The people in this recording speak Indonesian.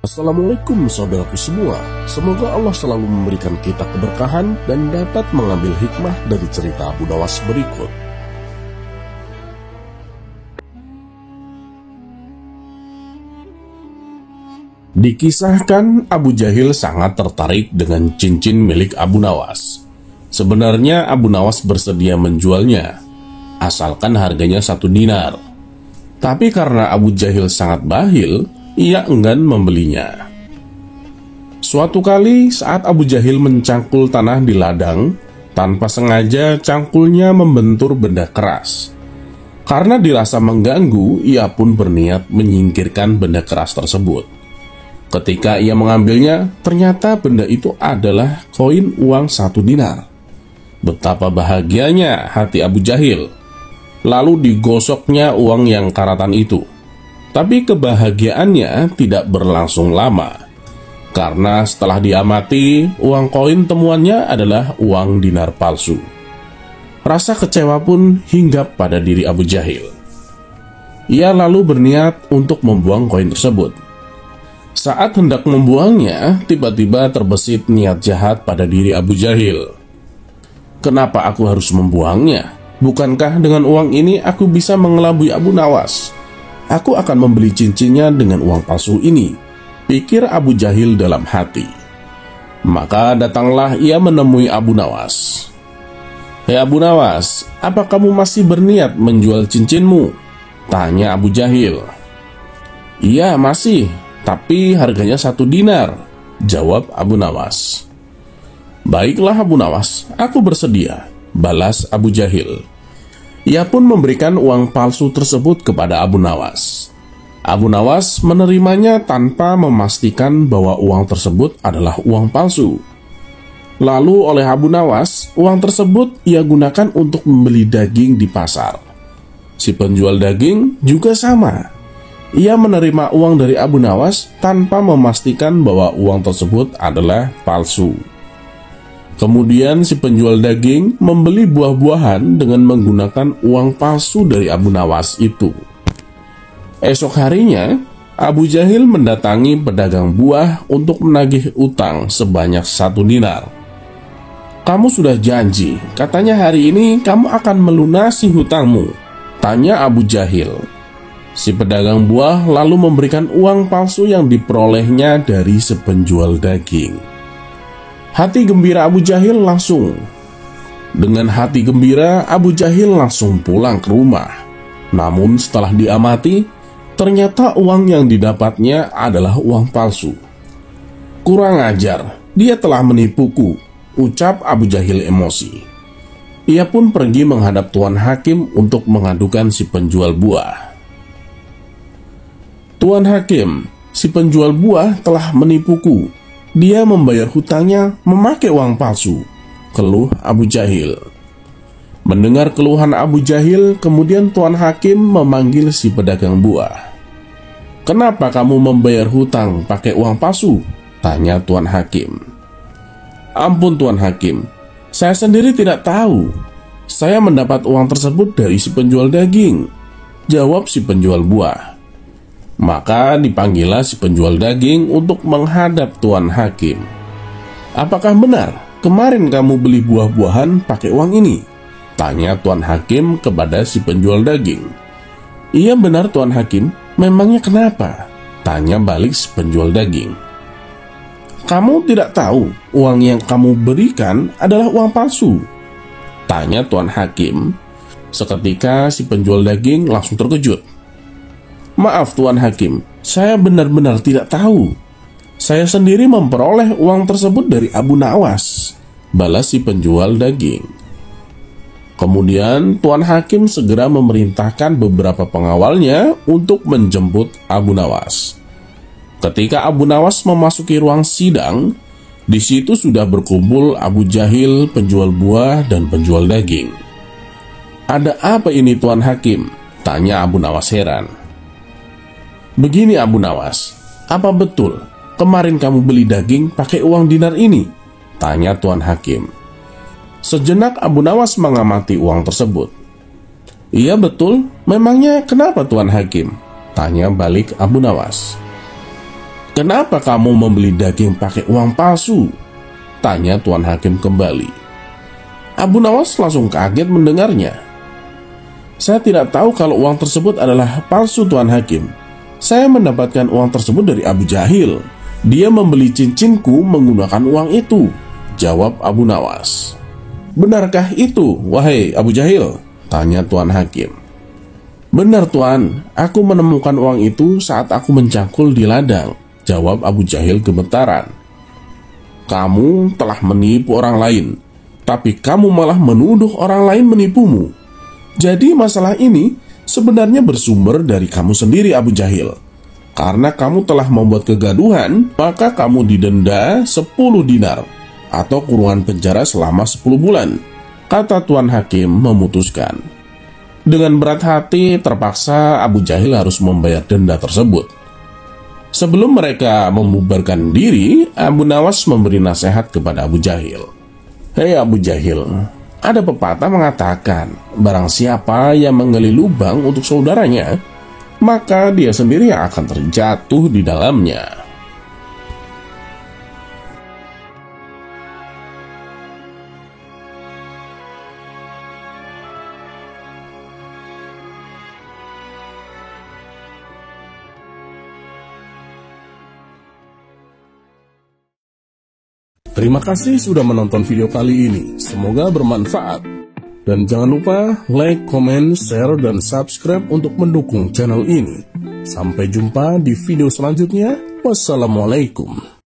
Assalamualaikum saudaraku semua. Semoga Allah selalu memberikan kita keberkahan dan dapat mengambil hikmah dari cerita Abu Nawas berikut. Dikisahkan Abu Jahil sangat tertarik dengan cincin milik Abu Nawas. Sebenarnya Abu Nawas bersedia menjualnya, asalkan harganya 1 dinar. Tapi karena Abu Jahil sangat bakhil, ia enggan membelinya. Suatu kali saat Abu Jahil mencangkul tanah di ladang, tanpa sengaja cangkulnya membentur benda keras. Karena dirasa mengganggu, ia pun berniat menyingkirkan benda keras tersebut. Ketika ia mengambilnya, ternyata benda itu adalah koin uang 1 dinar. Betapa bahagianya hati Abu Jahil. Lalu digosoknya uang yang karatan itu. Tapi kebahagiaannya tidak berlangsung lama. Karena setelah diamati, uang koin temuannya adalah uang dinar palsu. Rasa kecewa pun hinggap pada diri Abu Jahil. Ia lalu berniat untuk membuang koin tersebut. Saat hendak membuangnya, tiba-tiba terbesit niat jahat pada diri Abu Jahil. Kenapa aku harus membuangnya? Bukankah dengan uang ini aku bisa mengelabui Abu Nawas? Aku akan membeli cincinnya dengan uang palsu ini, pikir Abu Jahil dalam hati. Maka datanglah ia menemui Abu Nawas. Hei Abu Nawas, apa kamu masih berniat menjual cincinmu? Tanya Abu Jahil. Iya masih, tapi harganya 1 dinar, jawab Abu Nawas. Baiklah Abu Nawas, aku bersedia, balas Abu Jahil. Ia pun memberikan uang palsu tersebut kepada Abu Nawas. Abu Nawas menerimanya tanpa memastikan bahwa uang tersebut adalah uang palsu. Lalu oleh Abu Nawas, uang tersebut ia gunakan untuk membeli daging di pasar. Si penjual daging juga sama. Ia menerima uang dari Abu Nawas tanpa memastikan bahwa uang tersebut adalah palsu. Kemudian si penjual daging membeli buah-buahan dengan menggunakan uang palsu dari Abu Nawas itu. Esok harinya, Abu Jahil mendatangi pedagang buah untuk menagih utang sebanyak 1 dinar. Kamu sudah janji, katanya hari ini kamu akan melunasi hutangmu, tanya Abu Jahil. Si pedagang buah lalu memberikan uang palsu yang diperolehnya dari si penjual daging. Hati gembira Abu Jahil langsung. Dengan hati gembira, Abu Jahil langsung pulang ke rumah. Namun setelah diamati, ternyata uang yang didapatnya adalah uang palsu. Kurang ajar, dia telah menipuku, ucap Abu Jahil emosi. Ia pun pergi menghadap Tuan Hakim untuk mengadukan si penjual buah. Tuan Hakim, si penjual buah telah menipuku. Dia membayar hutangnya memakai uang palsu, keluh Abu Jahil. Mendengar keluhan Abu Jahil, kemudian Tuan Hakim memanggil si pedagang buah. Kenapa kamu membayar hutang pakai uang palsu? Tanya Tuan Hakim. Ampun Tuan Hakim, saya sendiri tidak tahu. Saya mendapat uang tersebut dari si penjual daging, jawab si penjual buah. Maka dipanggillah si penjual daging untuk menghadap Tuan Hakim. Apakah benar kemarin kamu beli buah-buahan pakai uang ini? Tanya Tuan Hakim kepada si penjual daging. Iya benar Tuan Hakim, memangnya kenapa? Tanya balik si penjual daging. Kamu tidak tahu uang yang kamu berikan adalah uang palsu? Tanya Tuan Hakim. Seketika si penjual daging langsung terkejut. Maaf Tuan Hakim, saya benar-benar tidak tahu. Saya sendiri memperoleh uang tersebut dari Abu Nawas, balas si penjual daging. Kemudian Tuan Hakim segera memerintahkan beberapa pengawalnya untuk menjemput Abu Nawas. Ketika Abu Nawas memasuki ruang sidang, di situ sudah berkumpul Abu Jahil, penjual buah dan penjual daging. Ada apa ini Tuan Hakim? Tanya Abu Nawas heran. Begini Abu Nawas, apa betul kemarin kamu beli daging pakai uang dinar ini? Tanya Tuan Hakim. Sejenak Abu Nawas mengamati uang tersebut. Iya betul, memangnya kenapa Tuan Hakim? Tanya balik Abu Nawas. "Kenapa kamu membeli daging pakai uang palsu?" tanya Tuan Hakim kembali. Abu Nawas langsung kaget mendengarnya. "Saya tidak tahu kalau uang tersebut adalah palsu, Tuan Hakim. Saya mendapatkan uang tersebut dari Abu Jahil. Dia membeli cincinku menggunakan uang itu," jawab Abu Nawas. "Benarkah itu, wahai Abu Jahil?" tanya Tuan Hakim. "Benar, Tuan. Aku menemukan uang itu saat aku mencangkul di ladang," jawab Abu Jahil gemetaran. "Kamu telah menipu orang lain, tapi kamu malah menuduh orang lain menipumu. Jadi masalah ini sebenarnya bersumber dari kamu sendiri, Abu Jahil. Karena kamu telah membuat kegaduhan, maka kamu didenda 10 dinar atau kurungan penjara selama 10 bulan, kata Tuan Hakim memutuskan. Dengan berat hati, terpaksa Abu Jahil harus membayar denda tersebut. Sebelum mereka membubarkan diri, Abu Nawas memberi nasihat kepada Abu Jahil. "Hei Abu Jahil, ada pepatah mengatakan, barang siapa yang menggali lubang untuk saudaranya, maka dia sendiri yang akan terjatuh di dalamnya." Terima kasih sudah menonton video kali ini. Semoga bermanfaat. Dan jangan lupa like, comment, share, dan subscribe untuk mendukung channel ini. Sampai jumpa di video selanjutnya. Wassalamualaikum.